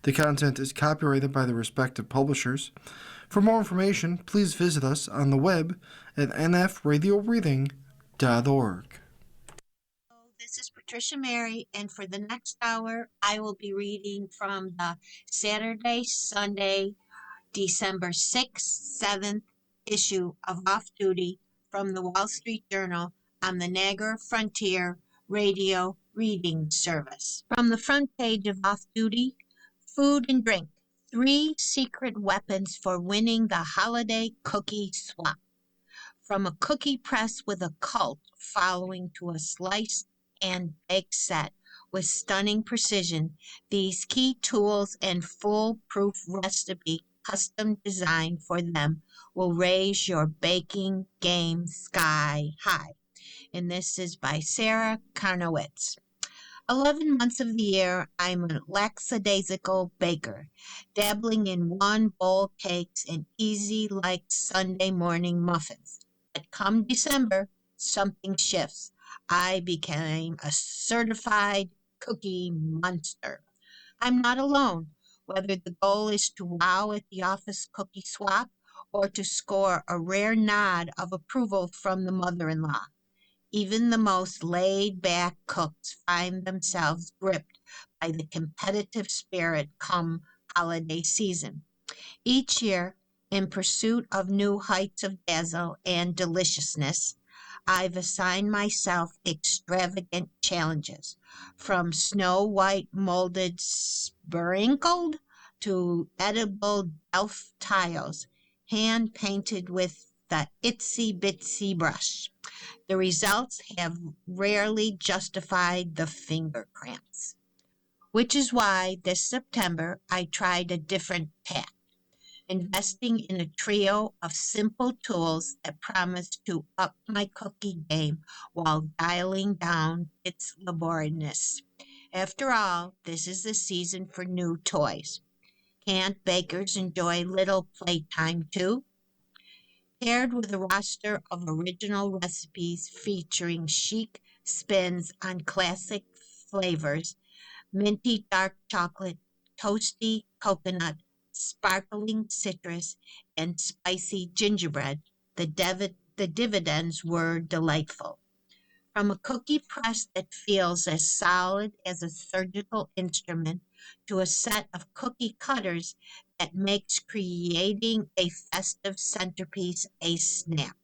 The content is copyrighted by the respective publishers. For more information, please visit us on the web at nfradioreading.org. This is Patricia Mary, and for the next hour, I will be reading from the Saturday, Sunday, December 6th, 7th issue of Off Duty from the Wall Street Journal on the Niagara Frontier Radio Reading Service. From the front page of Off Duty, food and drink. 3 secret weapons for winning the holiday cookie swap. From a cookie press with a cult following to a slice and bake set with stunning precision, these key tools and foolproof recipe custom designed for them will raise your baking game sky high. And this is by Sarah Karnowitz. 11 months of the year, I'm a lackadaisical baker, dabbling in one-bowl cakes and easy like Sunday morning muffins. But come December, something shifts. I became a certified cookie monster. I'm not alone, whether the goal is to wow at the office cookie swap or to score a rare nod of approval from the mother-in-law. Even the most laid-back cooks find themselves gripped by the competitive spirit come holiday season. Each year, in pursuit of new heights of dazzle and deliciousness, I've assigned myself extravagant challenges, from snow-white molded sprinkled to edible elf tiles, hand-painted with the itsy-bitsy brush. The results have rarely justified the finger cramps, which is why this September I tried a different tack, investing in a trio of simple tools that promise to up my cookie game while dialing down its laboriousness. After all, this is the season for new toys. Can't bakers enjoy little playtime too? Paired with a roster of original recipes featuring chic spins on classic flavors, minty dark chocolate, toasty coconut, sparkling citrus, and spicy gingerbread, the dividends were delightful. From a cookie press that feels as solid as a surgical instrument to a set of cookie cutters that makes creating a festive centerpiece a snap.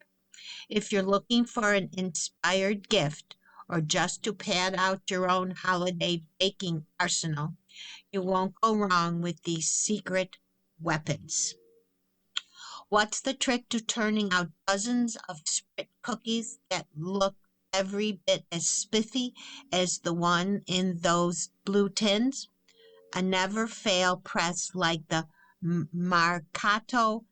If you're looking for an inspired gift or just to pad out your own holiday baking arsenal, you won't go wrong with these secret weapons. What's the trick to turning out dozens of sprit cookies that look every bit as spiffy as the one in those blue tins? A never-fail press like the Marcato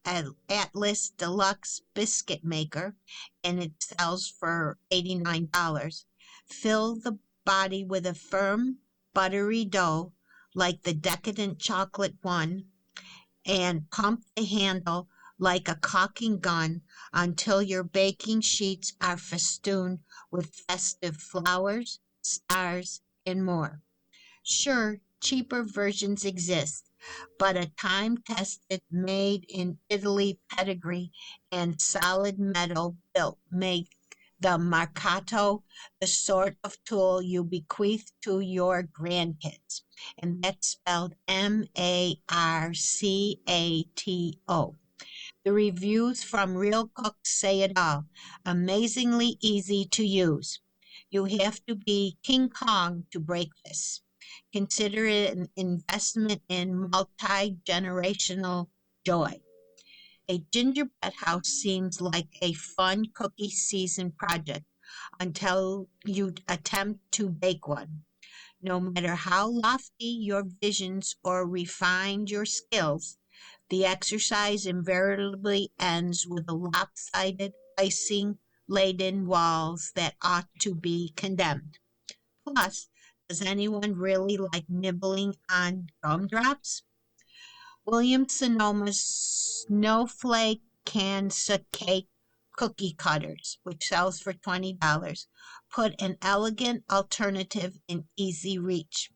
Atlas Deluxe Biscuit Maker, and it sells for $89. Fill the body with a firm, buttery dough like the decadent chocolate one, and pump the handle like a caulking gun until your baking sheets are festooned with festive flowers, stars, and more. Sure, cheaper versions exist, but a time-tested, made-in-Italy pedigree and solid metal built make the Marcato the sort of tool you bequeath to your grandkids, and that's spelled Marcato. The reviews from real cooks say it all. Amazingly easy to use. You have to be King Kong to break this. Consider it an investment in multi-generational joy. A gingerbread house seems like a fun cookie season project until you attempt to bake one. No matter how lofty your visions or refined your skills, the exercise invariably ends with a lopsided, icing-laden walls that ought to be condemned. Plus, does anyone really like nibbling on gumdrops? Williams-Sonoma's Snowflake Cansa Cake Cookie Cutters, which sells for $20, put an elegant alternative in easy reach.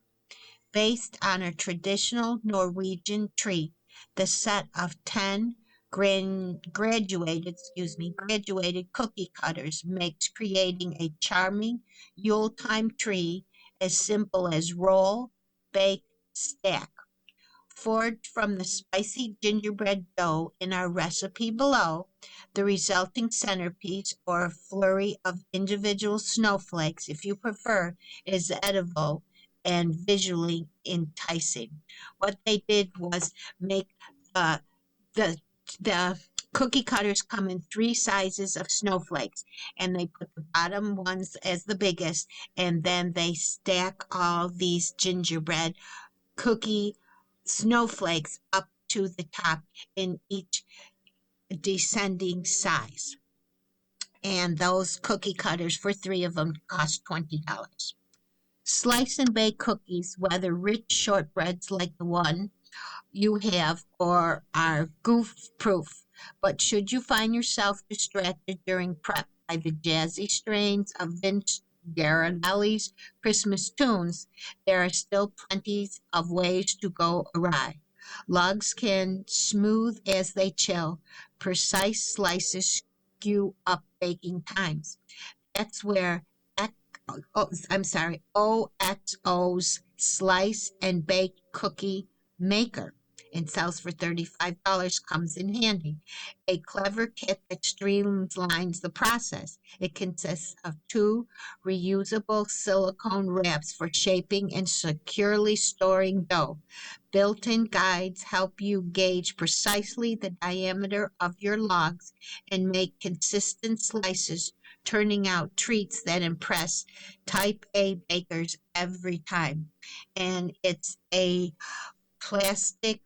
Based on a traditional Norwegian tree, the set of 10 graduated cookie cutters makes creating a charming Yuletime tree as simple as roll, bake, stack. Forged from the spicy gingerbread dough in our recipe below, the resulting centerpiece, or a flurry of individual snowflakes, if you prefer, is edible and visually enticing. What they did was make uh, the the cookie cutters come in three sizes of snowflakes, and they put the bottom ones as the biggest, and then they stack all these gingerbread cookie snowflakes up to the top in each descending size. And those cookie cutters, for three of them, cost $20. Slice and bake cookies, whether rich shortbreads like the one you have or are goof proof. But should you find yourself distracted during prep by the jazzy strains of Vince Guaraldi's Christmas tunes, there are still plenty of ways to go awry. Logs can smooth as they chill. Precise slices skew up baking times. That's where OXO's Slice and Bake Cookie Maker and sells for $35 comes in handy. A clever kit that streamlines the process. It consists of two reusable silicone wraps for shaping and securely storing dough. Built-in guides help you gauge precisely the diameter of your logs and make consistent slices, turning out treats that impress type A bakers every time. And it's a plastic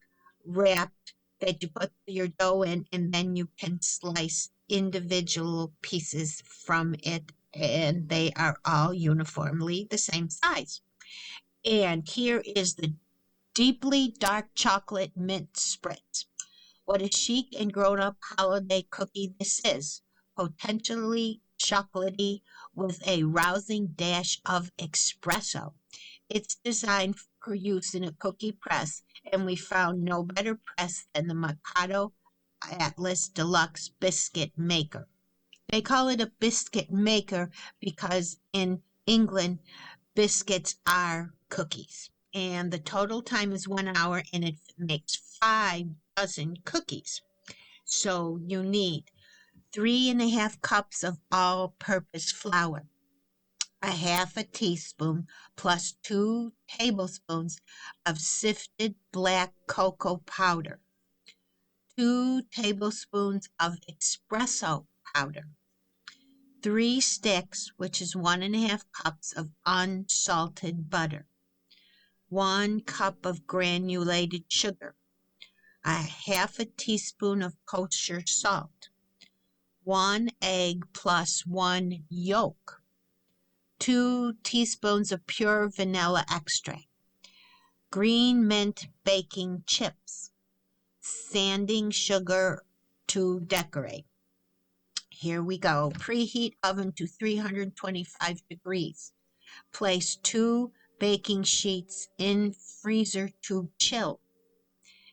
wrapped that you put your dough in, and then you can slice individual pieces from it, and they are all uniformly the same size. And here is the deeply dark chocolate mint spritz. What a chic and grown-up holiday cookie this is. Potentially chocolatey with a rousing dash of espresso. It's designed for use in a cookie press, and we found no better press than the Mikado Atlas Deluxe Biscuit Maker. They call it a biscuit maker because in England, biscuits are cookies. And the total time is 1 hour, and it makes 5 dozen cookies. So you need 3.5 cups of all-purpose flour, a half a teaspoon plus 2 tablespoons of sifted black cocoa powder, 2 tablespoons of espresso powder, 3 sticks, which is 1.5 cups of unsalted butter, 1 cup of granulated sugar, a half a teaspoon of kosher salt, 1 egg plus 1 yolk, 2 teaspoons of pure vanilla extract, green mint baking chips, sanding sugar to decorate. Here we go. Preheat oven to 325 degrees. Place 2 baking sheets in freezer to chill.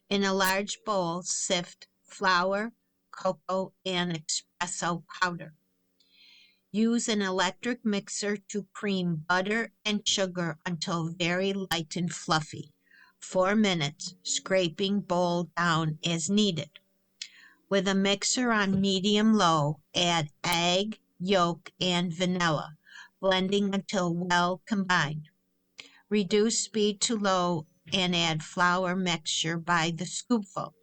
In a large bowl, sift flour, cocoa, and espresso powder. Use an electric mixer to cream butter and sugar until very light and fluffy. 4 minutes, scraping bowl down as needed. With a mixer on medium-low, add egg, yolk, and vanilla, blending until well combined. Reduce speed to low and add flour mixture by the scoopful,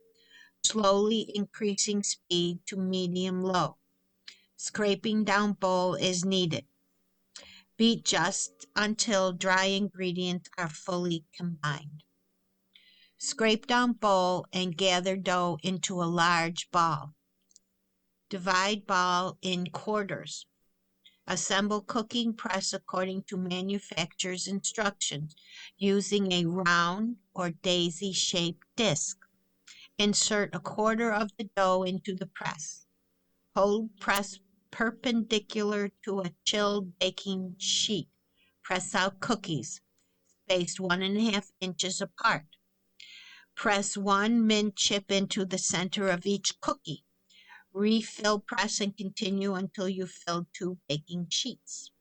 slowly increasing speed to medium-low. Scraping down bowl is needed. Beat just until dry ingredients are fully combined. Scrape down bowl and gather dough into a large ball. Divide ball in quarters. Assemble cooking press according to manufacturer's instructions, using a round or daisy-shaped disc. Insert a quarter of the dough into the press. Hold press perpendicular to a chilled baking sheet. Press out cookies. spaced 1.5 inches apart. Press one mint chip into the center of each cookie. Refill, press, and continue until you fill 2 baking sheets.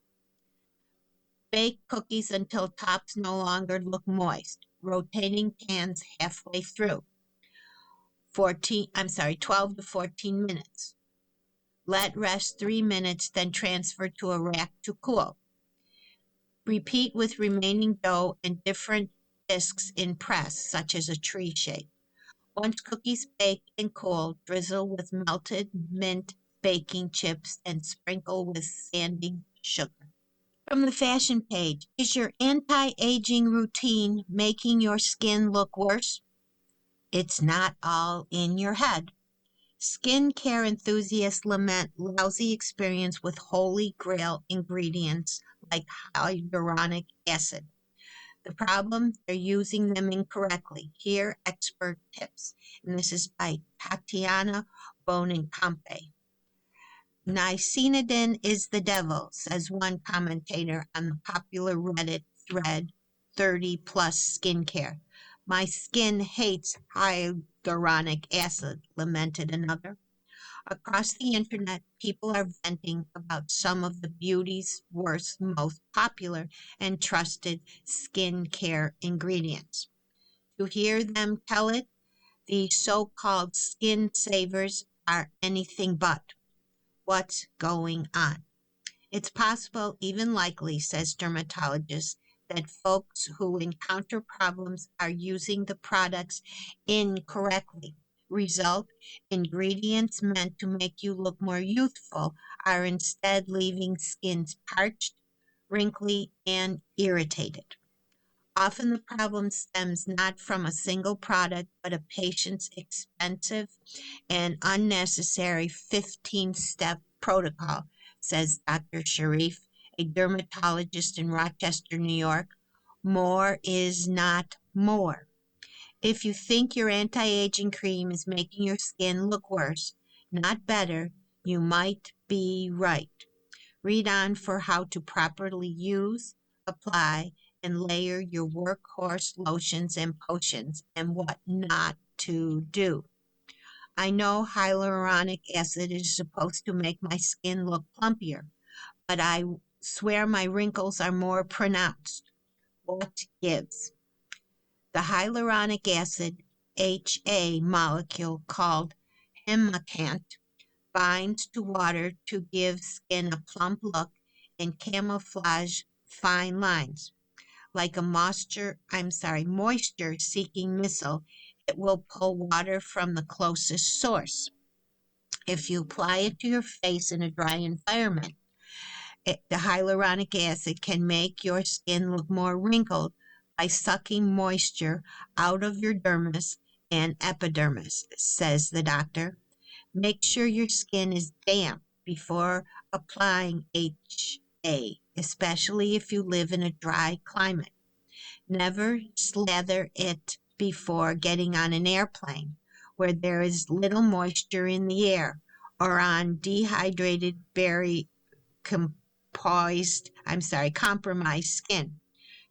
Bake cookies until tops no longer look moist, rotating pans halfway through. 12 to 14 minutes. Let rest 3 minutes, then transfer to a rack to cool. Repeat with remaining dough and different discs in press, such as a tree shape. Once cookies bake and cool, drizzle with melted mint baking chips and sprinkle with sanding sugar. From the fashion page, is your anti-aging routine making your skin look worse? It's not all in your head. Skincare enthusiasts lament lousy experience with holy grail ingredients like hyaluronic acid. The problem, they're using them incorrectly. Here, expert tips. And this is by Tatiana Bonencampe. Niacinamide is the devil, says one commentator on the popular Reddit thread 30 plus skincare. My skin hates hyaluronic acid, lamented another. Across the internet, people are venting about some of the beauty's worst, most popular and trusted skincare ingredients. To hear them tell it, these so-called skin savers are anything but. What's going on? It's possible, even likely, says dermatologist, that folks who encounter problems are using the products incorrectly. Result, ingredients meant to make you look more youthful are instead leaving skins parched, wrinkly, and irritated. Often the problem stems not from a single product, but a patient's expensive and unnecessary 15-step protocol, says Dr. Sharif, a dermatologist in Rochester, New York. More is not more. If you think your anti-aging cream is making your skin look worse, not better, you might be right. Read on for how to properly use, apply, and layer your workhorse lotions and potions, and what not to do. I know hyaluronic acid is supposed to make my skin look plumpier, but I swear my wrinkles are more pronounced. What gives? The hyaluronic acid HA molecule called hemacant binds to water to give skin a plump look and camouflage fine lines. Like a moisture-seeking missile, it will pull water from the closest source. If you apply it to your face in a dry environment, the hyaluronic acid can make your skin look more wrinkled by sucking moisture out of your dermis and epidermis, says the doctor. Make sure your skin is damp before applying HA, especially if you live in a dry climate. Never slather it before getting on an airplane where there is little moisture in the air, or on dehydrated, very compromised skin.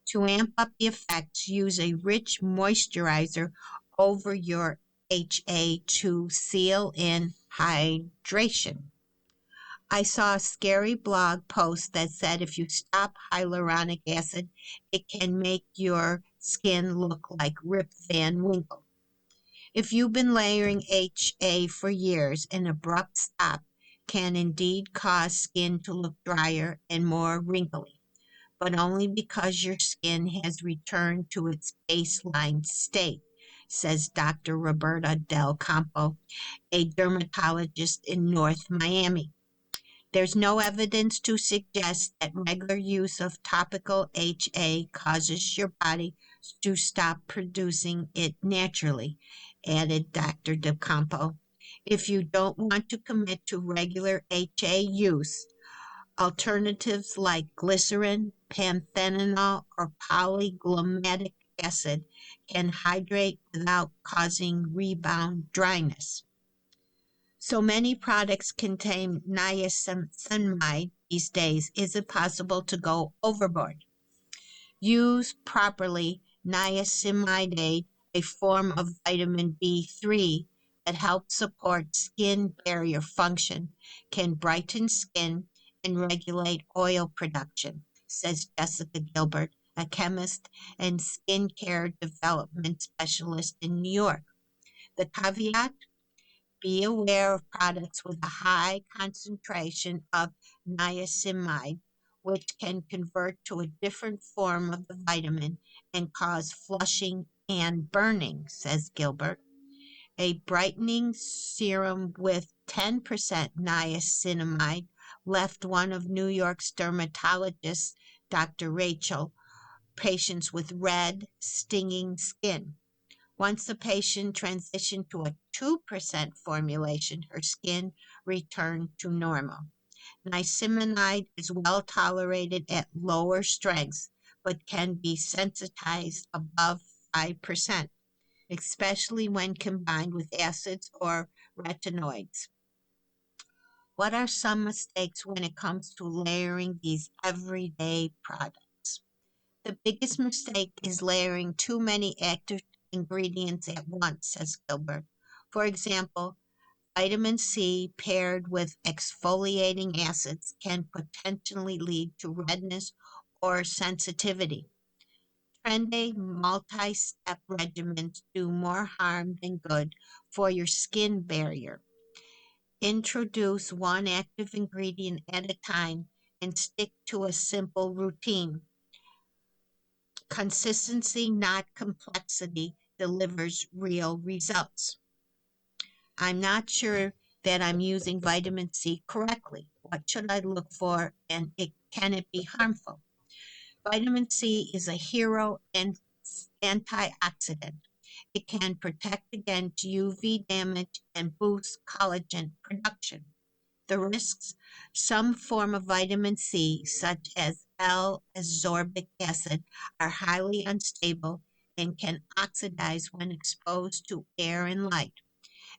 To amp up the effects, use a rich moisturizer over your HA to seal in hydration. I saw a scary blog post that said if you stop hyaluronic acid, it can make your skin look like Rip Van Winkle. If you've been layering HA for years, an abrupt stop can indeed cause skin to look drier and more wrinkly, but only because your skin has returned to its baseline state, says Dr. Roberta Del Campo, a dermatologist in North Miami. There's no evidence to suggest that regular use of topical HA causes your body to stop producing it naturally, added Dr. Del Campo. If you don't want to commit to regular HA use, alternatives like glycerin, panthenol, or polyglutamic acid can hydrate without causing rebound dryness. So many products contain niacinamide these days. Is it possible to go overboard? Use properly niacinamide, a form of vitamin B3 that helps support skin barrier function, can brighten skin and regulate oil production, says Jessica Gilbert, a chemist and skincare development specialist in New York. The caveat: be aware of products with a high concentration of niacinamide, which can convert to a different form of the vitamin and cause flushing and burning, says Gilbert. A brightening serum with 10% niacinamide left one of New York's dermatologists, Dr. Rachel, patients with red, stinging skin. Once the patient transitioned to a 2% formulation, her skin returned to normal. Niacinamide is well tolerated at lower strengths, but can be sensitized above 5%, especially when combined with acids or retinoids. What are some mistakes when it comes to layering these everyday products? The biggest mistake is layering too many active ingredients at once, says Gilbert. For example, vitamin C paired with exfoliating acids can potentially lead to redness or sensitivity. Trendy multi-step regimens do more harm than good for your skin barrier. Introduce one active ingredient at a time and stick to a simple routine. Consistency, not complexity, delivers real results. I'm not sure that I'm using vitamin C correctly. What should I look for, and can it be harmful? Vitamin C is a hero and antioxidant. It can protect against UV damage and boost collagen production. The risks: some form of vitamin C, such as L-ascorbic acid, are highly unstable and can oxidize when exposed to air and light.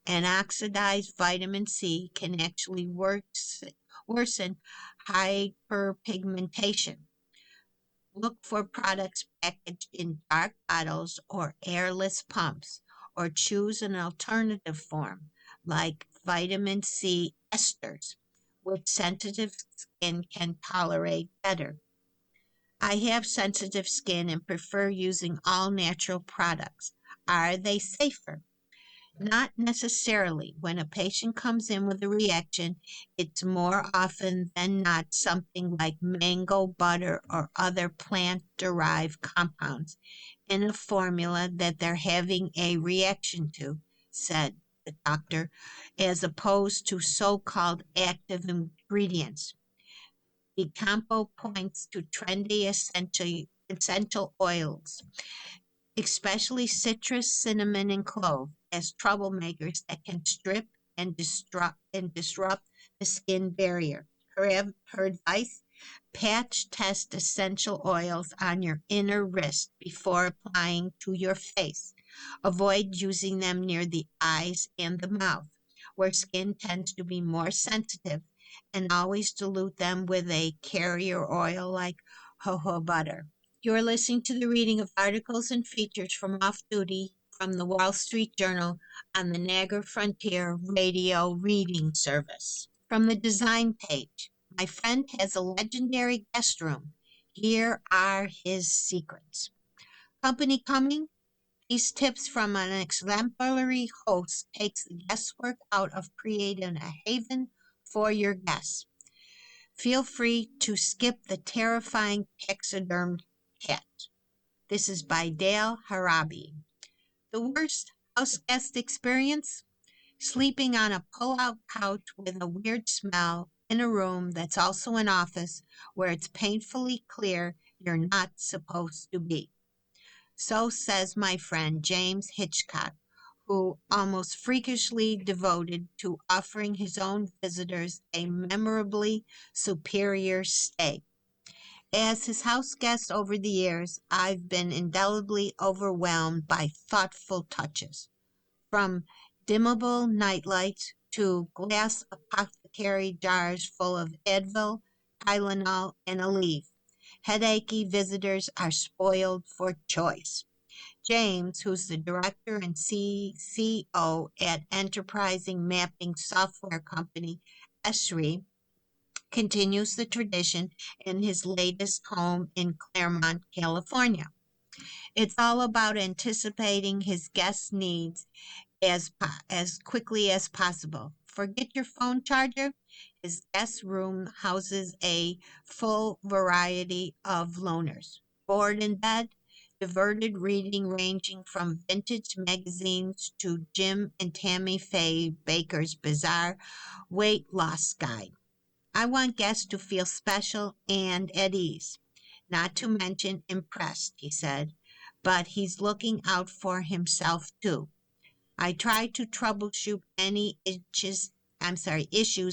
And oxidized vitamin C can actually worsen hyperpigmentation. Look for products packaged in dark bottles or airless pumps, or choose an alternative form like vitamin C esters, which sensitive skin can tolerate better. I have sensitive skin and prefer using all natural products. Are they safer? Not necessarily. When a patient comes in with a reaction, it's more often than not something like mango butter or other plant-derived compounds in a formula that they're having a reaction to, said the doctor, as opposed to so-called active ingredients. The compo points to trendy essential oils, especially citrus, cinnamon, and clove, as troublemakers that can strip and disrupt the skin barrier. Her advice: patch test essential oils on your inner wrist before applying to your face. Avoid using them near the eyes and the mouth, where skin tends to be more sensitive, and always dilute them with a carrier oil like jojoba butter. You're listening to the reading of articles and features from Off Duty from the Wall Street Journal on the Niagara Frontier Radio Reading Service. From the design page: my friend has a legendary guest room. Here are his secrets. Company coming? These tips from an exemplary host takes the guesswork out of creating a haven for your guests. Feel free to skip the terrifying taxidermed cat. This is by Dale Harabi. The worst house guest experience? Sleeping on a pull-out couch with a weird smell in a room that's also an office where it's painfully clear you're not supposed to be. So says my friend James Hitchcock, who almost freakishly devoted to offering his own visitors a memorably superior stay. As his house guest over the years, I've been indelibly overwhelmed by thoughtful touches, from dimmable nightlights to glass apothecary jars full of Advil, Tylenol, and Aleve. Headachy visitors are spoiled for choice. James, who's the director and CCO at enterprising mapping software company Esri, continues the tradition in his latest home in Claremont, California. It's all about anticipating his guests' needs as quickly as possible. Forget your phone charger. His guest room houses a full variety of loners. Bored in bed, diverted reading ranging from vintage magazines to Jim and Tammy Faye Baker's bizarre weight loss guide. I want guests to feel special and at ease, not to mention impressed, he said, but he's looking out for himself too. I try to troubleshoot any issues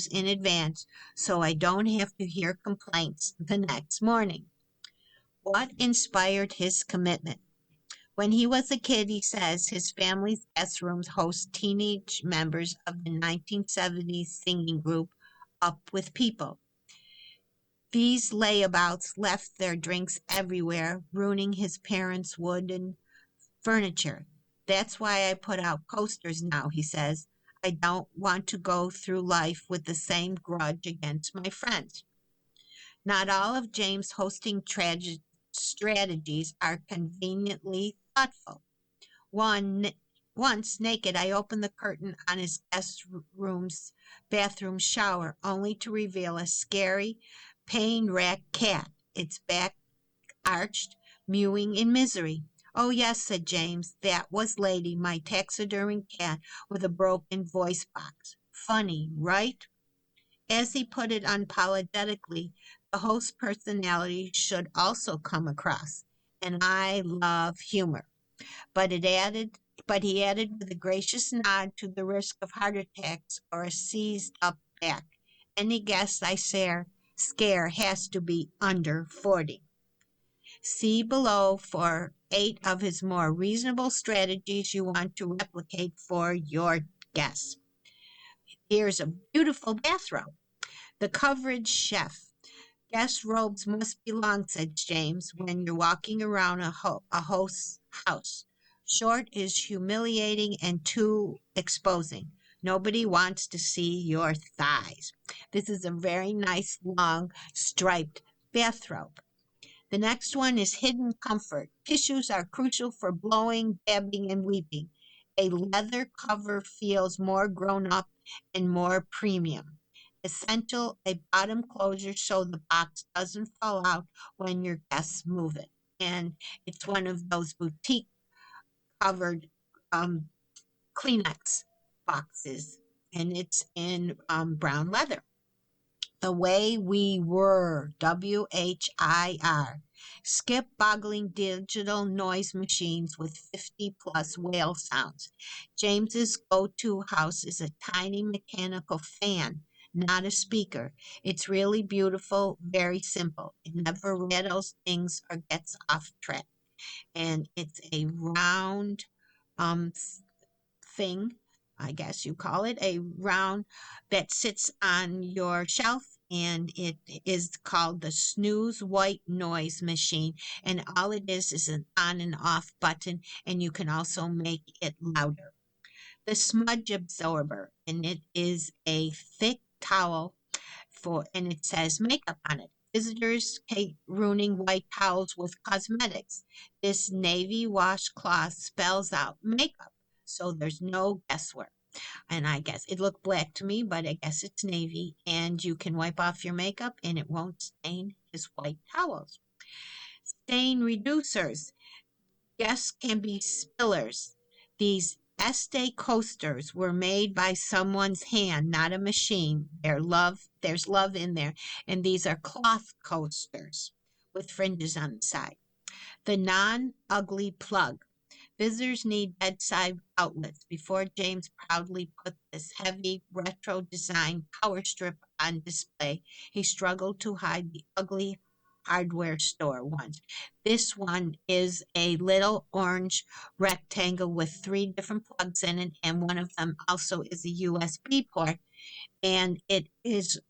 in advance so I don't have to hear complaints the next morning. What inspired his commitment? When he was a kid, he says his family's guest rooms host teenage members of the 1970s singing group Up With People. These layabouts left their drinks everywhere, ruining his parents' wooden furniture. That's why I put out coasters now, he says. I don't want to go through life with the same grudge against my friends. Not all of James' hosting strategies are conveniently thoughtful. Once naked, I opened the curtain on his guest room's bathroom shower, only to reveal a scary, pain-racked cat, its back arched, mewing in misery. Oh, yes, said James, that was Lady, my taxidermy cat with a broken voice box. Funny, right? As he put it unapologetically, the host personality should also come across. And I love humor. But he added with a gracious nod to the risk of heart attacks or a seized up back. Any guest I scare has to be under 40. See below for 8 of his more reasonable strategies you want to replicate for your guests. Here's a beautiful bathrobe. The coverage chef. Guest robes must be long, said James, when you're walking around a host's house. Short is humiliating and too exposing. Nobody wants to see your thighs. This is a very nice, long, striped bathrobe. The next one is hidden comfort. Tissues are crucial for blowing, dabbing, and weeping. A leather cover feels more grown up and more premium. Essential, a bottom closure so the box doesn't fall out when your guests move it. And it's one of those boutique covered Kleenex boxes, and it's in brown leather. The Way We Were, WHIR. Skip boggling digital noise machines with 50 plus whale sounds. James's go-to house is a tiny mechanical fan, not a speaker. It's really beautiful, very simple. It never rattles things or gets off track. And it's a round thing, I guess you call it, a round that sits on your shelf, and it is called the snooze white noise machine, and all it is an on and off button, and you can also make it louder. The smudge absorber, and it is a thick towel and it says makeup on it. Visitors hate ruining white towels with cosmetics. This navy washcloth spells out makeup, so there's no guesswork. And I guess it looked black to me, but I guess it's navy, and you can wipe off your makeup and it won't stain his white towels. Stain reducers. Guests can be spillers. These Estee coasters were made by someone's hand, not a machine. There's love in there. And these are cloth coasters with fringes on the side. The non-ugly plug. Visitors need bedside outlets. Before James proudly put this heavy retro design power strip on display, he struggled to hide the ugly hardware store once. This one is a little orange rectangle with 3 different plugs in it, and one of them also is a USB port, and it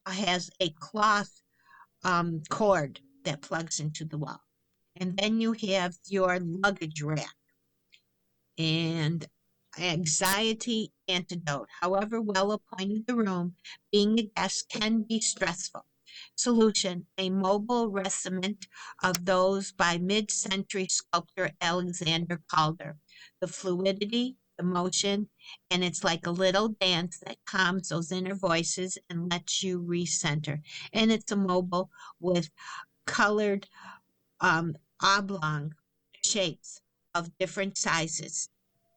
has a cloth cord that plugs into the wall. And then you have your luggage rack and anxiety antidote. However well appointed the room, being a guest can be stressful. Solution: a mobile restaurant of those by mid century sculptor Alexander Calder. The fluidity, the motion, and it's like a little dance that calms those inner voices and lets you recenter. And it's a mobile with colored oblong shapes of different sizes,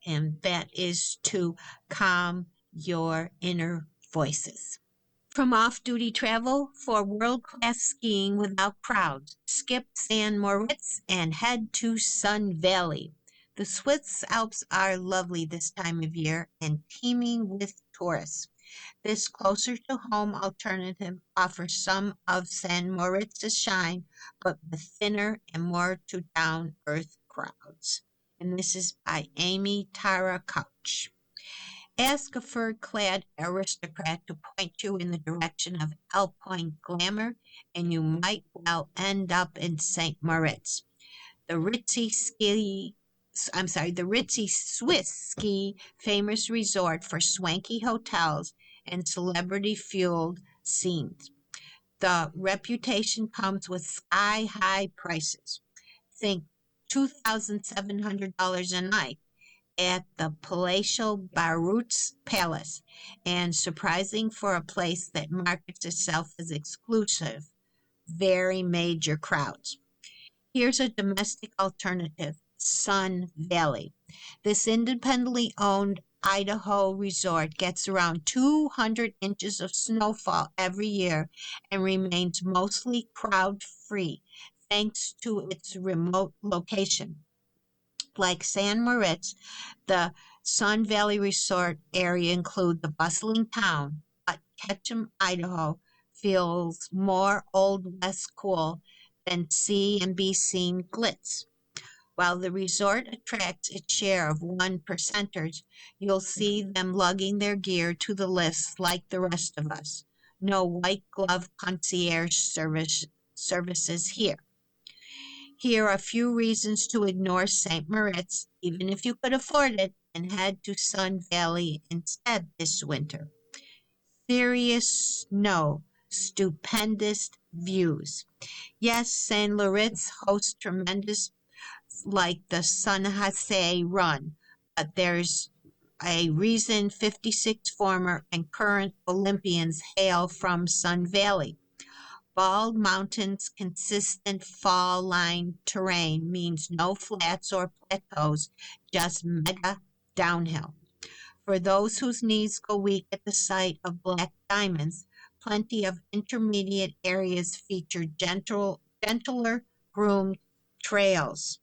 and that is to calm your inner voices. From off duty travel for world class skiing without crowds, skip San Moritz and head to Sun Valley. The Swiss Alps are lovely this time of year and teeming with tourists. This closer to home alternative offers some of San Moritz's shine, but with thinner and more to down earth crowds. And this is by Amy Tara Couch. Ask a fur-clad aristocrat to point you in the direction of alpine glamour, and you might well end up in St. Moritz. The ritzy Swiss ski famous resort for swanky hotels and celebrity-fueled scenes. The reputation comes with sky-high prices. Think $2,700 a night at the palatial Barutz Palace, and surprising for a place that markets itself as exclusive, very major crowds. Here's a domestic alternative, Sun Valley. This independently owned Idaho resort gets around 200 inches of snowfall every year and remains mostly crowd-free thanks to its remote location. Like San Moritz, the Sun Valley Resort area includes the bustling town, but Ketchum, Idaho feels more Old West cool than see and be seen glitz. While the resort attracts its share of one percenters, you'll see them lugging their gear to the lifts like the rest of us. No white glove concierge services here. Here are a few reasons to ignore St. Moritz, even if you could afford it, and head to Sun Valley instead this winter. Serious snow, stupendous views. Yes, St. Moritz hosts tremendous like the San Jose Run, but there's a reason 56 former and current Olympians hail from Sun Valley. Bald mountains, consistent fall-line terrain means no flats or plateaus, just mega downhill. For those whose knees go weak at the sight of black diamonds, plenty of intermediate areas feature gentler groomed trails.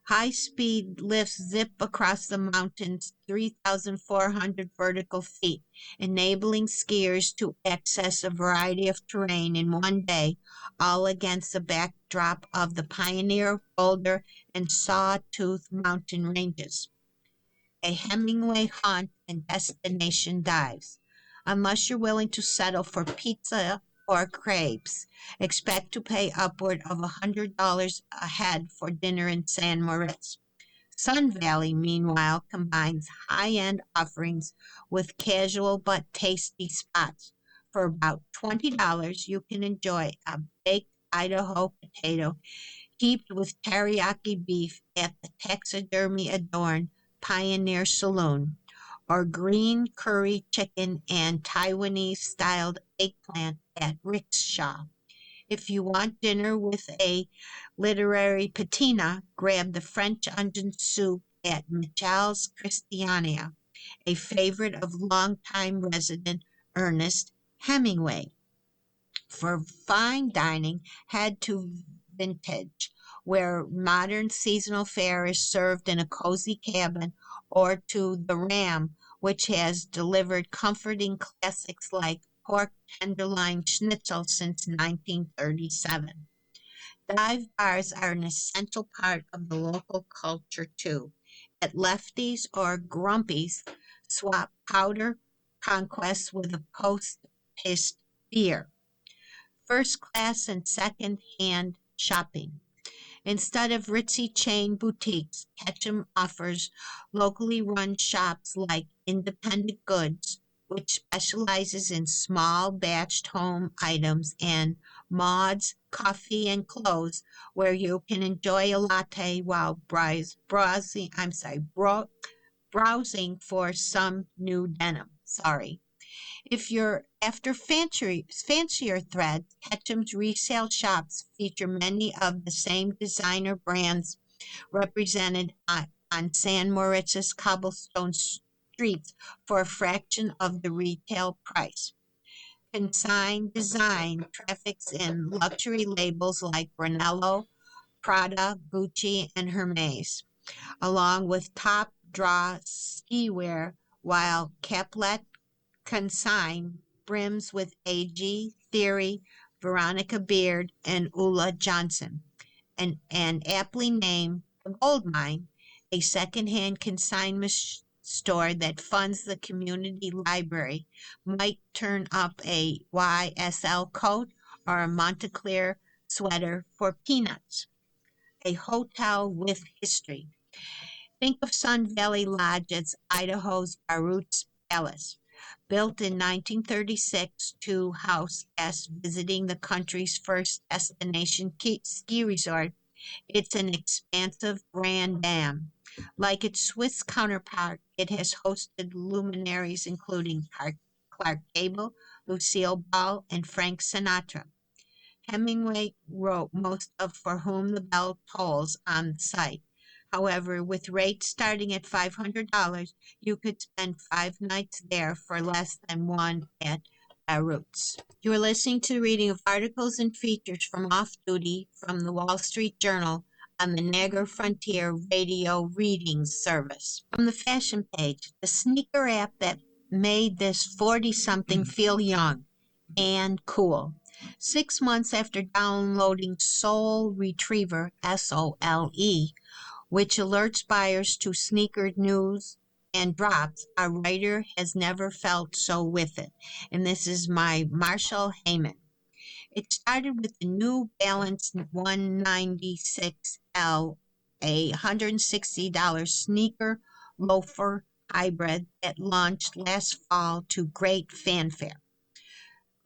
High-speed lifts zip across the mountains 3,400 vertical feet, enabling skiers to access a variety of terrain in one day, all against the backdrop of the Pioneer, Boulder, and Sawtooth mountain ranges. A Hemingway haunt and destination dives. Unless you're willing to settle for pizza or crepes, expect to pay upward of $100 a head for dinner in San Moritz. Sun Valley, meanwhile, combines high-end offerings with casual but tasty spots. For about $20, you can enjoy a baked Idaho potato heaped with teriyaki beef at the taxidermy-adorned Pioneer Saloon, or green curry chicken and Taiwanese-styled eggplant at Rickshaw. If you want dinner with a literary patina, grab the French onion soup at Michel's Christiania, a favorite of longtime resident Ernest Hemingway. For fine dining, head to Vintage, where modern seasonal fare is served in a cozy cabin, or to the Ram, which has delivered comforting classics like pork tenderloin schnitzel since 1937. Dive bars are an essential part of the local culture too. At Lefties or Grumpy's, swap powder conquest with a post-pissed beer. first class and second hand shopping. Instead of ritzy chain boutiques, Ketchum offers locally run shops like Independent Goods, which specializes in small batched home items, and Maud's Coffee and Clothes, where you can enjoy a latte while browsing for some new denim. Sorry. If you're after fancier threads, Ketchum's resale shops feature many of the same designer brands represented on San Moritz's cobblestone streets for a fraction of the retail price. Consign design traffics in luxury labels like Brunello, Prada, Gucci, and Hermes, along with top draw ski wear, while Caplet Consign brims with A.G. Theory, Veronica Beard, and Ulla Johnson, and aptly named the Gold Mine, a secondhand consignment store that funds the community library, might turn up a YSL coat or a Montclair sweater for peanuts. A hotel with history. Think of Sun Valley Lodge as Idaho's Barut's Palace. Built in 1936 to house guests visiting the country's first destination ski resort, it's an expansive grand dam. Like its Swiss counterpart, it has hosted luminaries including Clark Gable, Lucille Ball, and Frank Sinatra. Hemingway wrote most of For Whom the Bell Tolls on the site. However, with rates starting at $500, you could spend 5 nights there for less than one at Roots. You are listening to the reading of articles and features from Off Duty from the Wall Street Journal on the Niagara Frontier Radio Reading Service. From the fashion page, the sneaker app that made this 40-something feel young and cool. 6 months after downloading Soul Retriever, SOLE, which alerts buyers to sneaker news and drops, our writer has never felt so with it. And this is my Marshall Heyman. It started with the New Balance 196L, a $160 sneaker loafer hybrid that launched last fall to great fanfare.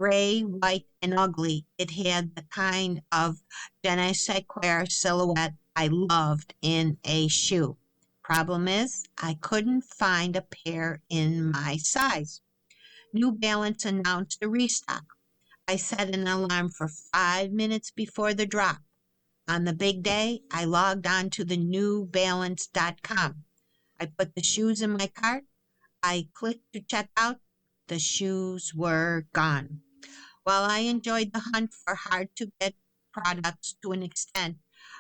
Gray, white, and ugly, it had the kind of je ne sais quoi silhouette I loved in a shoe. Problem is, I couldn't find a pair in my size. New Balance announced a restock. I set an alarm for 5 minutes before the drop. On the big day, I logged on to the newbalance.com. I put the shoes in my cart. I clicked to check out. The shoes were gone. While I enjoyed the hunt for hard-to-get products to an extent,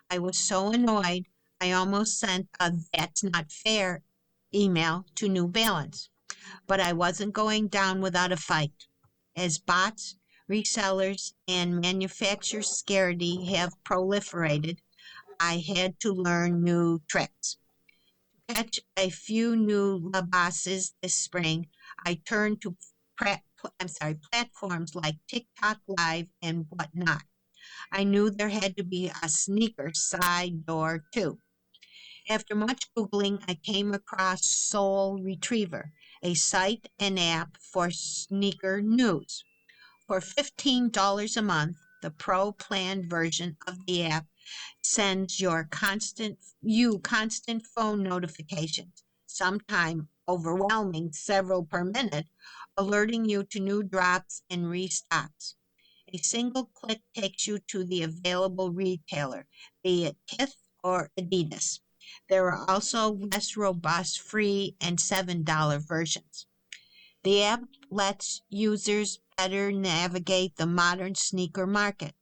I was so annoyed I almost sent a "That's not fair" email to New Balance. But I wasn't going down without a fight. As bots, resellers, and manufacturer scarcity have proliferated, I had to learn new tricks. To catch a few new labasses this spring, I turned to platforms like TikTok Live and whatnot. I knew there had to be a sneaker side door too. After much Googling, I came across Soul Retriever, a site and app for sneaker news. For $15 a month, the Pro Plan version of the app sends constant phone notifications, sometimes overwhelming several per minute, alerting you to new drops and restocks. A single click takes you to the available retailer, be it Kith or Adidas. There are also less robust free and $7 versions. The app lets users better navigate the modern sneaker market,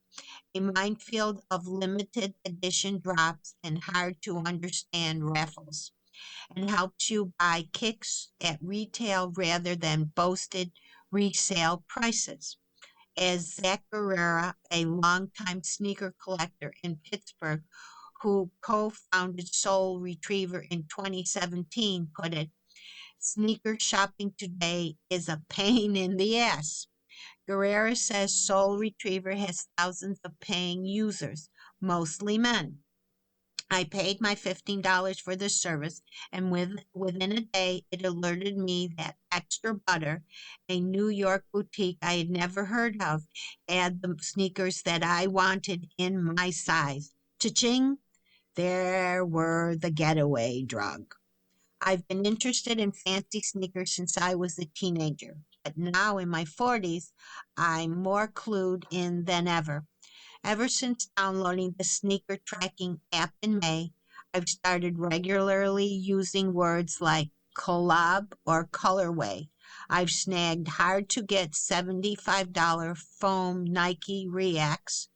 a minefield of limited edition drops and hard to understand raffles, and helps you buy kicks at retail rather than boasted resale prices. As Zach Guerrera, a longtime sneaker collector in Pittsburgh who co-founded Soul Retriever in 2017, put it, sneaker shopping today is a pain in the ass. Guerrera says Soul Retriever has thousands of paying users, mostly men. I paid my $15 for the service, and within a day, it alerted me that Extra Butter, a New York boutique I had never heard of, had the sneakers that I wanted in my size. Cha-ching! There were the getaway drug. I've been interested in fancy sneakers since I was a teenager, but now in my 40s, I'm more clued in than ever. Ever since downloading the sneaker tracking app in May, I've started regularly using words like collab or colorway. I've snagged hard to get $75 foam Nike Reacts,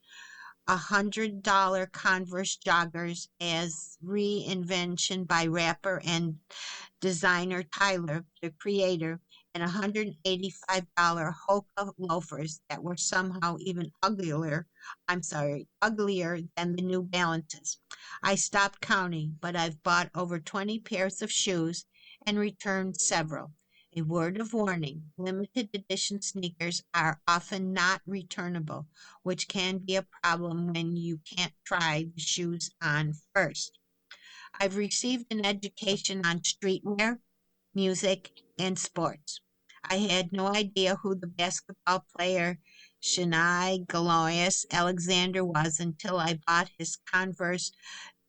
$100 Converse joggers as reinvention by rapper and designer Tyler, the creator, and $185 Hoka loafers that were somehow even uglier than the New Balances. I stopped counting, but I've bought over 20 pairs of shoes and returned several. A word of warning, limited edition sneakers are often not returnable, which can be a problem when you can't try the shoes on first. I've received an education on streetwear, music, and sports. I had no idea who the basketball player Shania Galois Alexander was until I bought his Converse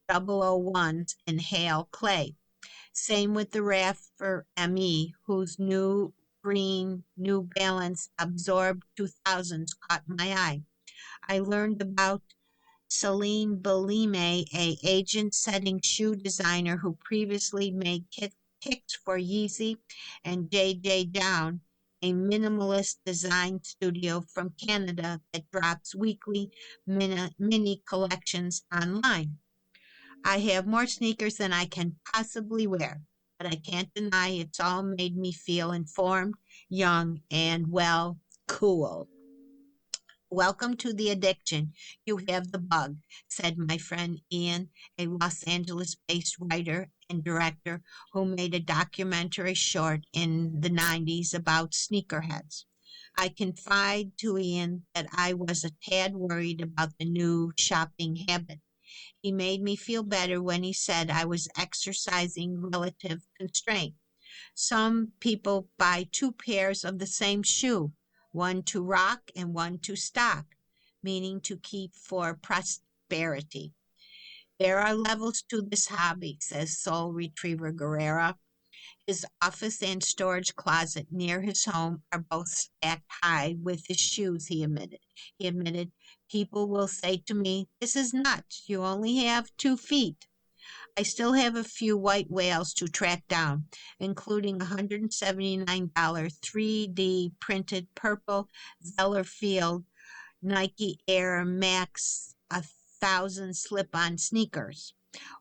001s in Hale Clay. Same with the rapper Me, whose new green New Balance Absorb 2000s caught my eye. I learned about Celine Belime, a agent-setting shoe designer who previously made kicks for Yeezy, and JJ Down, a minimalist design studio from Canada that drops weekly mini collections online. I have more sneakers than I can possibly wear, but I can't deny it's all made me feel informed, young, and well, cool. Welcome to the addiction. You have the bug, said my friend Ian, a Los Angeles based writer and director who made a documentary short in the 90s about sneakerheads. I confide to Ian that I was a tad worried about the new shopping habit. He made me feel better when he said I was exercising relative constraint. Some people buy two pairs of the same shoe, one to rock and one to stock, meaning to keep for prosperity. There are levels to this hobby, says Soul Retriever Guerrera. His office and storage closet near his home are both stacked high with his shoes, He admitted, people will say to me, "This is nuts. You only have 2 feet." I still have a few white whales to track down, including a $179 3D printed purple Zellerfield Nike Air Max 1000 slip-on sneakers.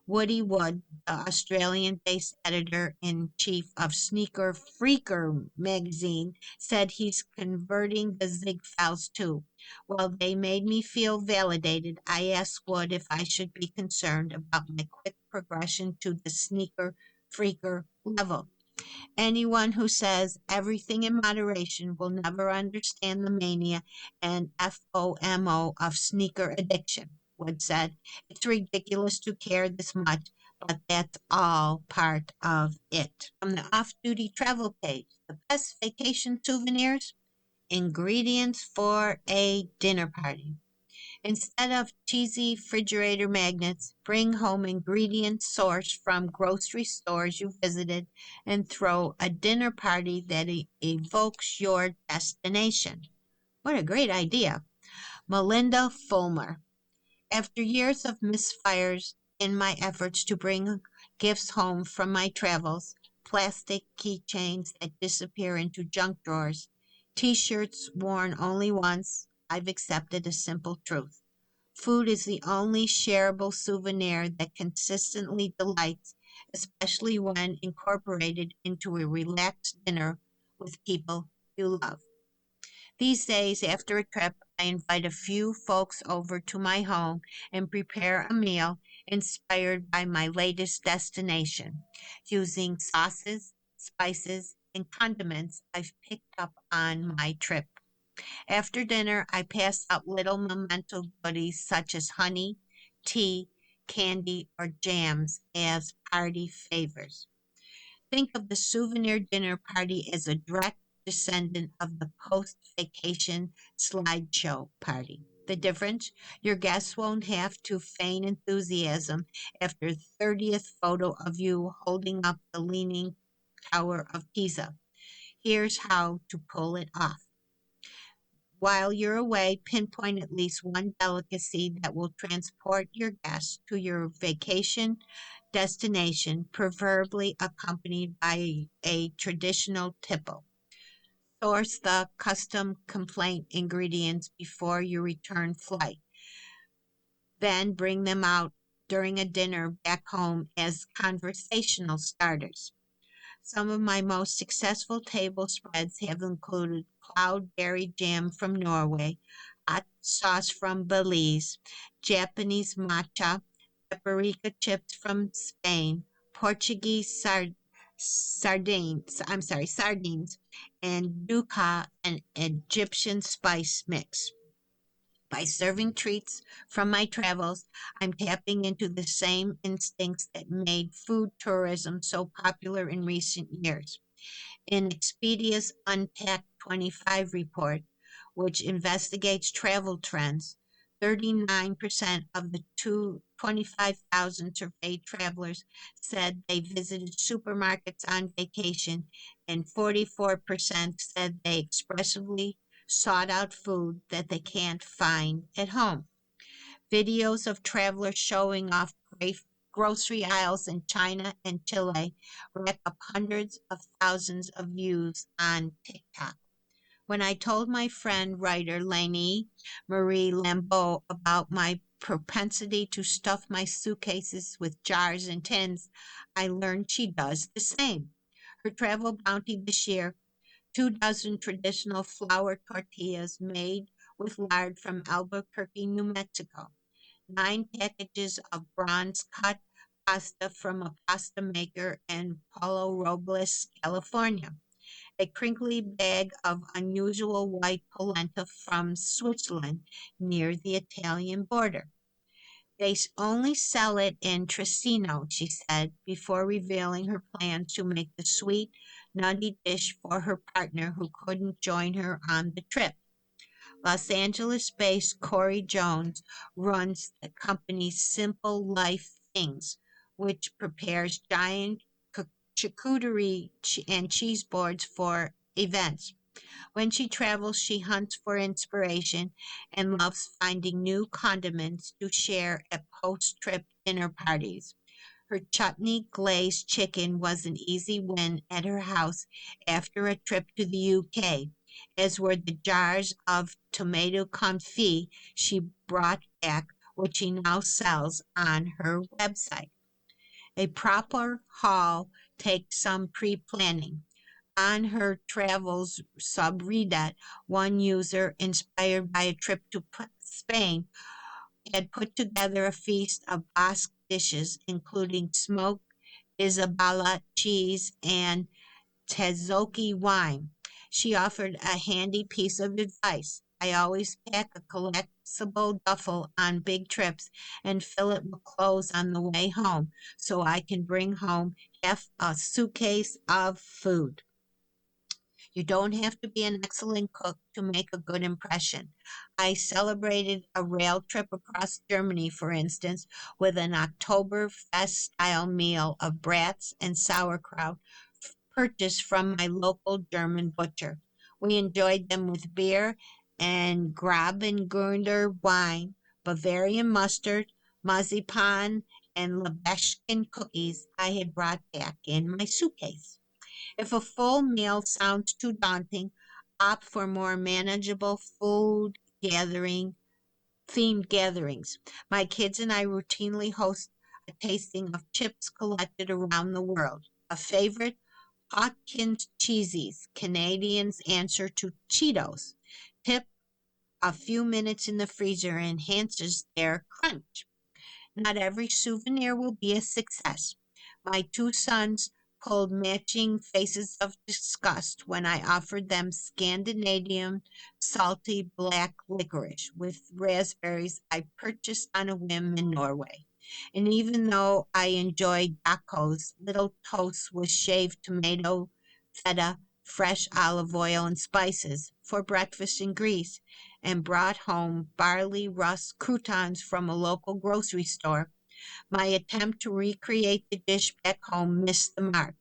Woody Wood, the Australian-based editor-in-chief of Sneaker Freaker magazine, said he's converting the Zig files too. While they made me feel validated, I asked Wood if I should be concerned about my quick progression to the Sneaker Freaker level. Anyone who says everything in moderation will never understand the mania and FOMO of sneaker addiction, Wood said. It's ridiculous to care this much, but that's all part of it. From the Off Duty travel page, the best vacation souvenirs, ingredients for a dinner party. Instead of cheesy refrigerator magnets, bring home ingredients sourced from grocery stores you visited and throw a dinner party that evokes your destination. What a great idea. Melinda Fulmer. After years of misfires in my efforts to bring gifts home from my travels, plastic keychains that disappear into junk drawers, t-shirts worn only once, I've accepted a simple truth. Food is the only shareable souvenir that consistently delights, especially when incorporated into a relaxed dinner with people you love. These days, after a trip, I invite a few folks over to my home and prepare a meal inspired by my latest destination, using sauces, spices, and condiments I've picked up on my trip. After dinner, I pass out little memento goodies such as honey, tea, candy, or jams as party favors. Think of the souvenir dinner party as a direct descendant of the post vacation slideshow party. The difference? Your guests won't have to feign enthusiasm after 30th photo of you holding up the Leaning Tower of Pisa. Here's how to pull it off. While you're away, pinpoint at least one delicacy that will transport your guests to your vacation destination, preferably accompanied by a traditional tipple. Source the custom complaint ingredients before your return flight. Then bring them out during a dinner back home as conversational starters. Some of my most successful table spreads have included cloudberry jam from Norway, hot sauce from Belize, Japanese matcha, paprika chips from Spain, Portuguese sardines, and dukkha, an Egyptian spice mix. By serving treats from my travels, I'm tapping into the same instincts that made food tourism so popular in recent years. In Expedia's Unpacked 25 report, which investigates travel trends, 39% of the 25,000 surveyed travelers said they visited supermarkets on vacation, and 44% said they expressively sought out food that they can't find at home. Videos of travelers showing off grocery aisles in China and Chile rack up hundreds of thousands of views on TikTok. When I told my friend writer Lainey Marie Lambeau about my propensity to stuff my suitcases with jars and tins, I learned she does the same. Her travel bounty this year: 2 dozen traditional flour tortillas made with lard from Albuquerque, New Mexico, 9 packages of bronze cut pasta from a pasta maker in Palo Robles, California, a crinkly bag of unusual white polenta from Switzerland near the Italian border. They only sell it in Tricino, she said, before revealing her plans to make the sweet, nutty dish for her partner who couldn't join her on the trip. Los Angeles-based Corey Jones runs the company Simple Life Things, which prepares giant charcuterie and cheese boards for events. When she travels, she hunts for inspiration and loves finding new condiments to share at post-trip dinner parties. Her chutney glazed chicken was an easy win at her house after a trip to the UK, as were the jars of tomato confit she brought back, which she now sells on her website. A proper haul takes some pre-planning. On her travels subreddit, one user, inspired by a trip to Spain, had put together a feast of Basque dishes, including smoked Isabella cheese and Tezoki wine. She offered a handy piece of advice: I always pack a collapsible duffel on big trips and fill it with clothes on the way home so I can bring home half a suitcase of food. You don't have to be an excellent cook to make a good impression. I celebrated a rail trip across Germany, for instance, with an Oktoberfest-style meal of brats and sauerkraut purchased from my local German butcher. We enjoyed them with beer and Grabengurner wine, Bavarian mustard, marzipan, and Lebeskin cookies I had brought back in my suitcase. If a full meal sounds too daunting, opt for more manageable food gathering themed gatherings. My kids and I routinely host a tasting of chips collected around the world. A favorite, Hawkins Cheesies, Canadians' answer to Cheetos. Tip a few minutes in the freezer enhances their crunch. Not every souvenir will be a success. My 2 sons pulled matching faces of disgust when I offered them Scandinavian salty black licorice with raspberries I purchased on a whim in Norway. And even though I enjoyed tacos, little toasts with shaved tomato, feta, fresh olive oil, and spices for breakfast in Greece, and brought home barley rust croutons from a local grocery store, my attempt to recreate the dish back home missed the mark.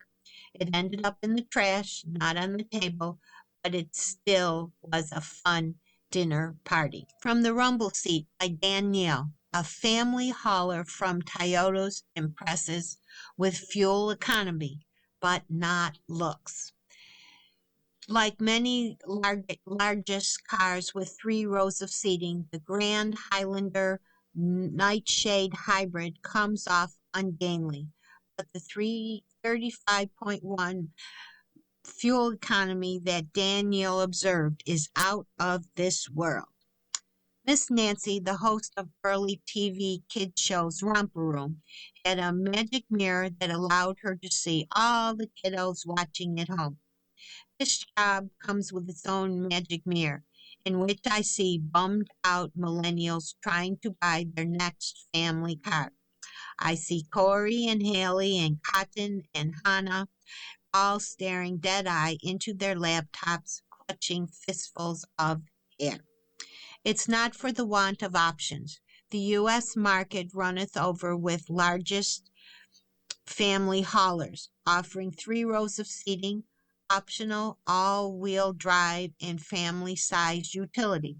It ended up in the trash, not on the table, but it still was a fun dinner party. From the Rumble Seat by Danielle, a family hauler from Toyota's impresses with fuel economy, but not looks. Like many largest cars with 3 rows of seating, the Grand Highlander Nightshade Hybrid comes off ungainly, but the 335.1 fuel economy that Danielle observed is out of this world. Miss Nancy, the host of early TV kid shows Romper Room, had a magic mirror that allowed her to see all the kiddos watching at home. This job comes with its own magic mirror, in which I see bummed out millennials trying to buy their next family car. I see Corey and Haley and Cotton and Hannah all staring dead-eye into their laptops, clutching fistfuls of hair. It's not for the want of options. The U.S. market runneth over with largest family haulers, offering 3 rows of seating, optional all-wheel drive, and family-sized utility.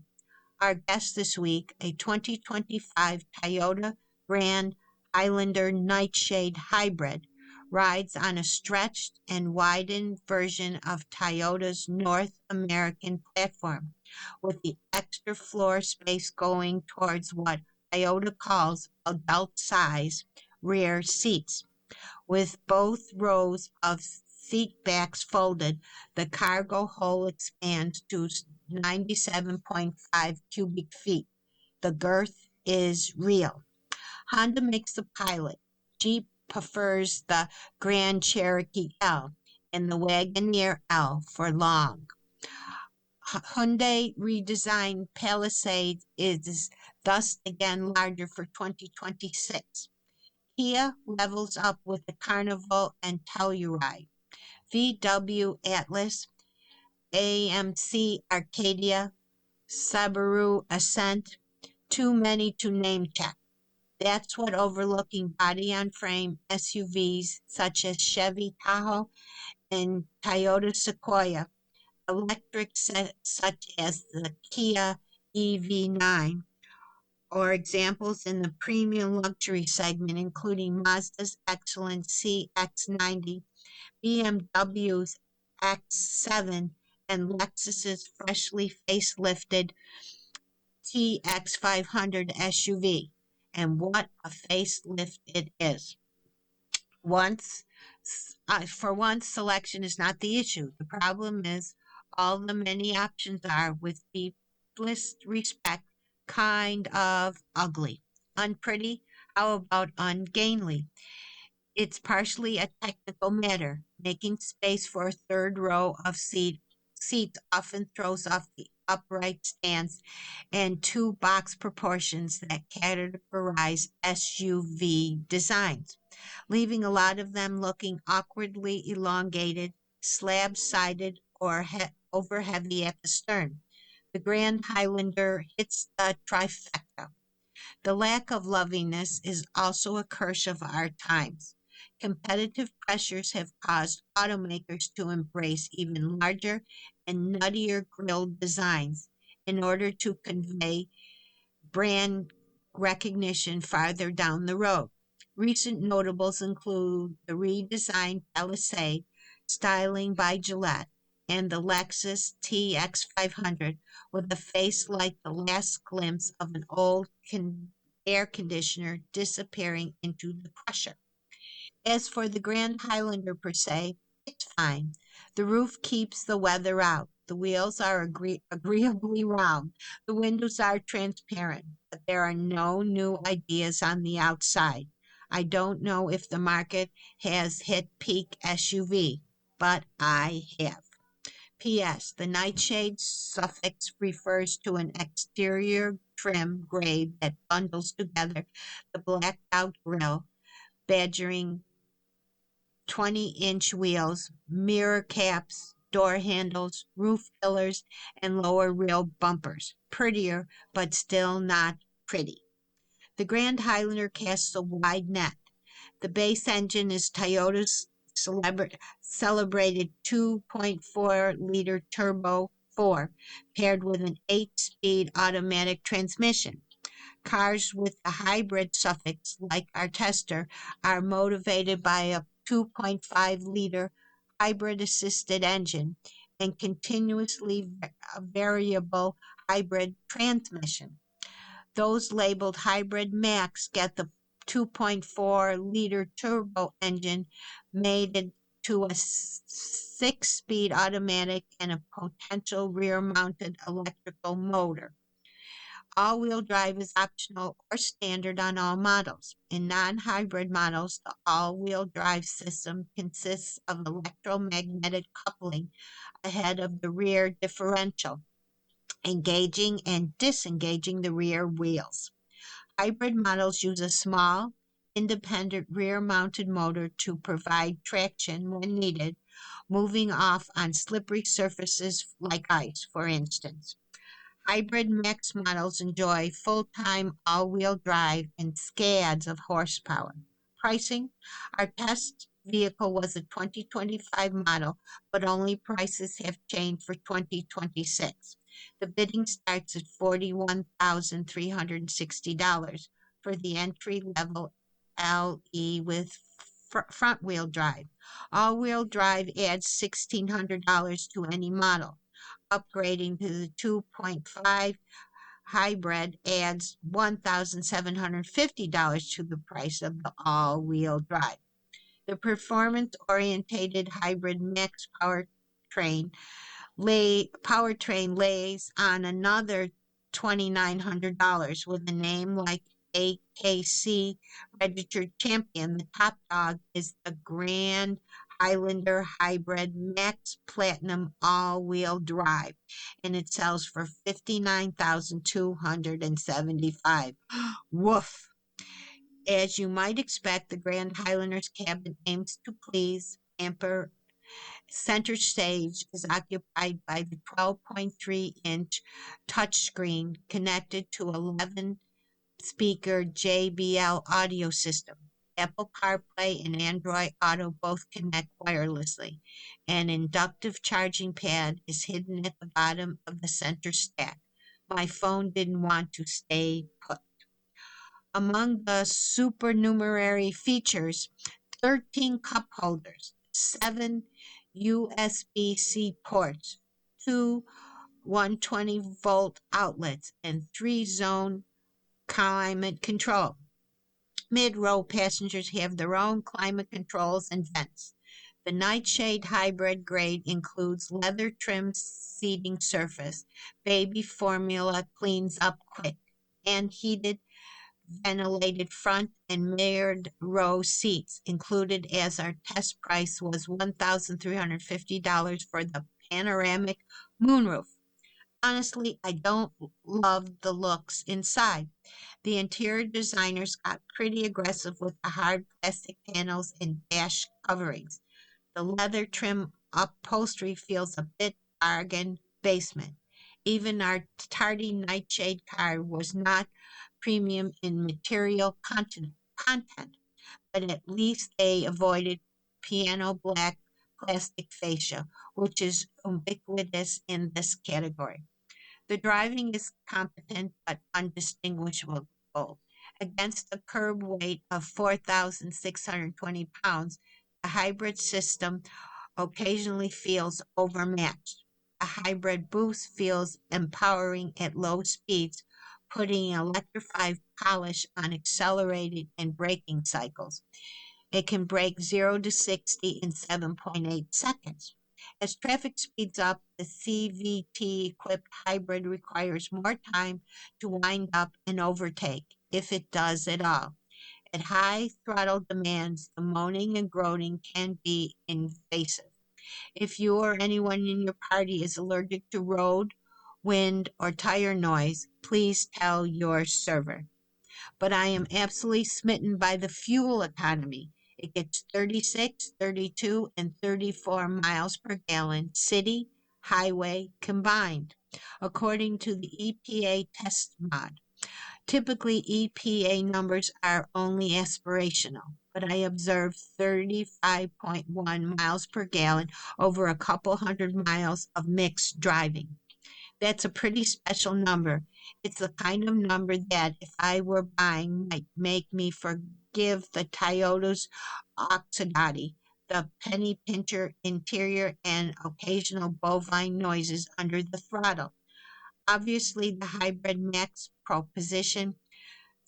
Our guest this week, a 2025 Toyota Grand Highlander Nightshade Hybrid, rides on a stretched and widened version of Toyota's North American platform, with the extra floor space going towards what Toyota calls adult-size rear seats. With both rows of seat backs folded, the cargo hold expands to 97.5 cubic feet. The girth is real. Honda makes the Pilot. Jeep prefers the Grand Cherokee L and the Wagoneer L for long. Hyundai redesigned Palisade is thus again larger for 2026. Kia levels up with the Carnival and Telluride. VW Atlas, AMC Arcadia, Subaru Ascent, too many to name check. That's what overlooking body-on-frame SUVs such as Chevy Tahoe and Toyota Sequoia, electric such as the Kia EV9, or examples in the premium luxury segment including Mazda's excellent CX-90, BMW's X7, and Lexus's freshly facelifted TX500 SUV. And what a facelift it is. For once, selection is not the issue. The problem is all the many options are, with deepest respect, kind of ugly. Unpretty? How about ungainly? It's partially a technical matter. Making space for a third row of seats often throws off the upright stance and two box proportions that categorize SUV designs, leaving a lot of them looking awkwardly elongated, slab-sided, or over heavy at the stern. The Grand Highlander hits the trifecta. The lack of lovingness is also a curse of our times. Competitive pressures have caused automakers to embrace even larger and nuttier grille designs in order to convey brand recognition farther down the road. Recent notables include the redesigned Palisade styling by Gillette and the Lexus TX500 with a face like the last glimpse of an old air conditioner disappearing into the crusher. As for the Grand Highlander per se, it's fine. The roof keeps the weather out. The wheels are agreeably round. The windows are transparent, but there are no new ideas on the outside. I don't know if the market has hit peak SUV, but I have. P.S. The nightshade suffix refers to an exterior trim grade that bundles together the blacked out grille, badgering 20-inch wheels, mirror caps, door handles, roof pillars, and lower rail bumpers. Prettier, but still not pretty. The Grand Highlander casts a wide net. The base engine is Toyota's celebrated 2.4-liter turbo 4, paired with an 8-speed automatic transmission. Cars with the hybrid suffix, like our Tester, are motivated by a 2.5-liter hybrid-assisted engine and continuously variable hybrid transmission. Those labeled Hybrid Max get the 2.4-liter turbo engine mated to a 6-speed automatic and a potential rear-mounted electrical motor. All-wheel drive is optional or standard on all models. In non-hybrid models, the all-wheel drive system consists of electromagnetic coupling ahead of the rear differential, engaging and disengaging the rear wheels. Hybrid models use a small, independent rear-mounted motor to provide traction when needed, moving off on slippery surfaces like ice, for instance. Hybrid Max models enjoy full-time all-wheel drive and scads of horsepower. Pricing: our test vehicle was a 2025 model, but only prices have changed for 2026. The bidding starts at $41,360 for the entry-level LE with front-wheel drive. All-wheel drive adds $1,600 to any model. Upgrading to the 2.5 hybrid adds $1,750 to the price of the all-wheel drive. The performance-oriented hybrid Max powertrain lays on another $2,900 with a name like AKC registered champion. The top dog is the Grand Highlander Hybrid Max Platinum all-wheel drive, and it sells for $59,275. Woof! As you might expect, the Grand Highlander's cabin aims to please. Amper center stage is occupied by the 12.3-inch touchscreen connected to 11-speaker JBL audio system. Apple CarPlay and Android Auto both connect wirelessly. An inductive charging pad is hidden at the bottom of the center stack. My phone didn't want to stay put. Among the supernumerary features, 13 cup holders, 7 USB-C ports, 2 120-volt outlets, and 3-zone climate control. Mid-row passengers have their own climate controls and vents. The Nightshade Hybrid grade includes leather-trimmed seating surface, baby formula cleans up quick, and heated, ventilated front and mirrored row seats. Included as our test price was $1,350 for the panoramic moonroof. Honestly, I don't love the looks inside. The interior designers got pretty aggressive with the hard plastic panels and dash coverings. The leather trim upholstery feels a bit bargain basement. Even our tardy Nightshade car was not premium in material content, but at least they avoided piano black plastic fascia, which is ubiquitous in this category. The driving is competent but undistinguishable. Against a curb weight of 4,620 pounds, the hybrid system occasionally feels overmatched. A hybrid boost feels empowering at low speeds, putting electrified polish on accelerated and braking cycles. It can brake 0 to 60 in 7.8 seconds. As traffic speeds up, the CVT-equipped hybrid requires more time to wind up and overtake, if it does at all. At high throttle demands, the moaning and groaning can be invasive. If you or anyone in your party is allergic to road, wind, or tire noise, please tell your server. But I am absolutely smitten by the fuel economy. It gets 36, 32, and 34 miles per gallon, city, highway combined, according to the EPA test mod. Typically, EPA numbers are only aspirational, but I observed 35.1 miles per gallon over a couple hundred miles of mixed driving. That's a pretty special number. It's the kind of number that, if I were buying, might make me forgive the Toyota's Oxidati, the penny pincher interior, and occasional bovine noises under the throttle. Obviously, the hybrid max proposition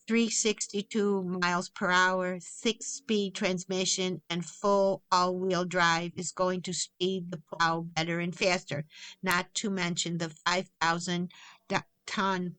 362 miles per hour, 6-speed transmission, and full all-wheel drive is going to speed the plow better and faster, not to mention the 5,000-ton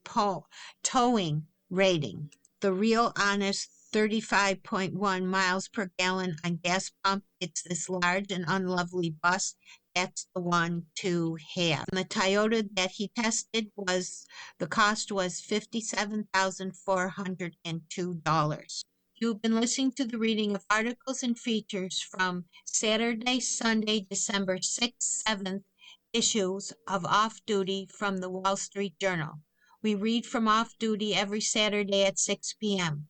towing rating. The real honest 35.1 miles per gallon on gas pump, it's this large and unlovely bus. That's the one to have. And the Toyota that he tested the cost was $57,402. You've been listening to the reading of articles and features from Saturday, Sunday, December 6th, 7th issues of Off Duty from the Wall Street Journal. We read from Off Duty every Saturday at 6 p.m.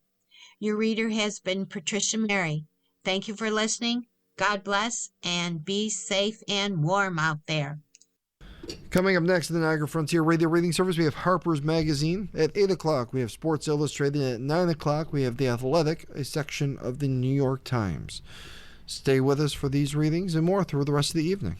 Your reader has been Patricia Mary. Thank you for listening. God bless, and be safe and warm out there. Coming up next in the Niagara Frontier Radio Reading Service, we have Harper's Magazine. At 8 o'clock, we have Sports Illustrated. At 9 o'clock, we have The Athletic, a section of the New York Times. Stay with us for these readings and more through the rest of the evening.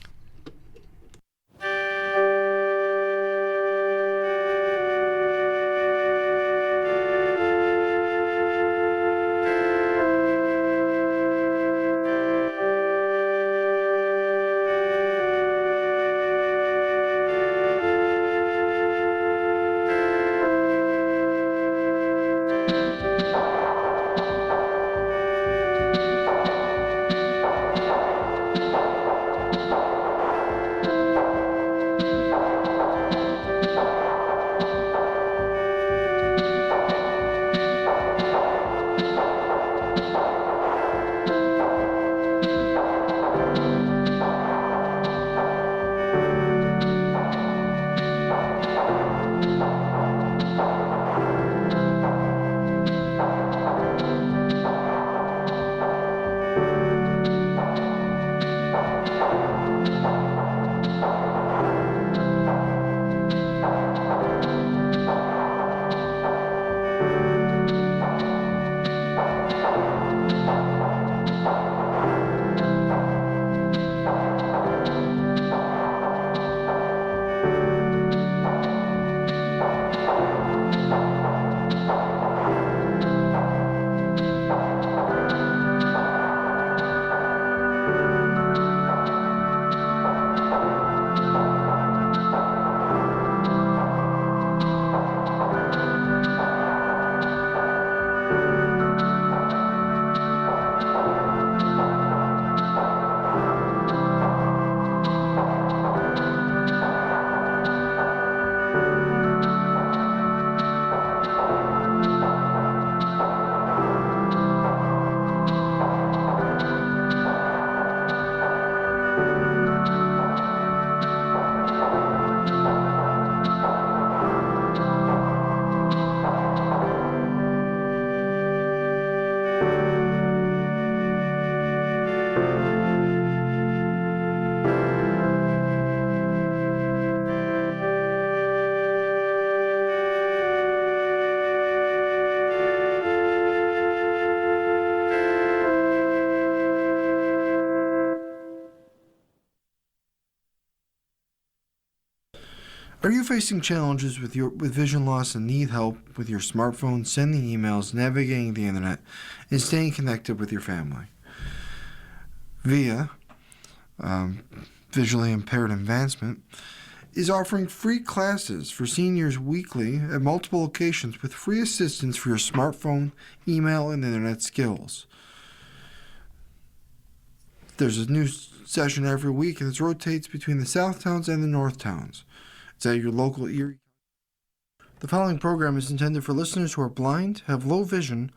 Are you facing challenges with vision loss and need help with your smartphone, sending emails, navigating the internet, and staying connected with your family? Via visually impaired advancement is offering free classes for seniors weekly at multiple locations with free assistance for your smartphone, email, and internet skills. There's a new session every week, and it rotates between the South Towns and the North Towns. It's at your local Erie. The following program is intended for listeners who are blind, have low vision,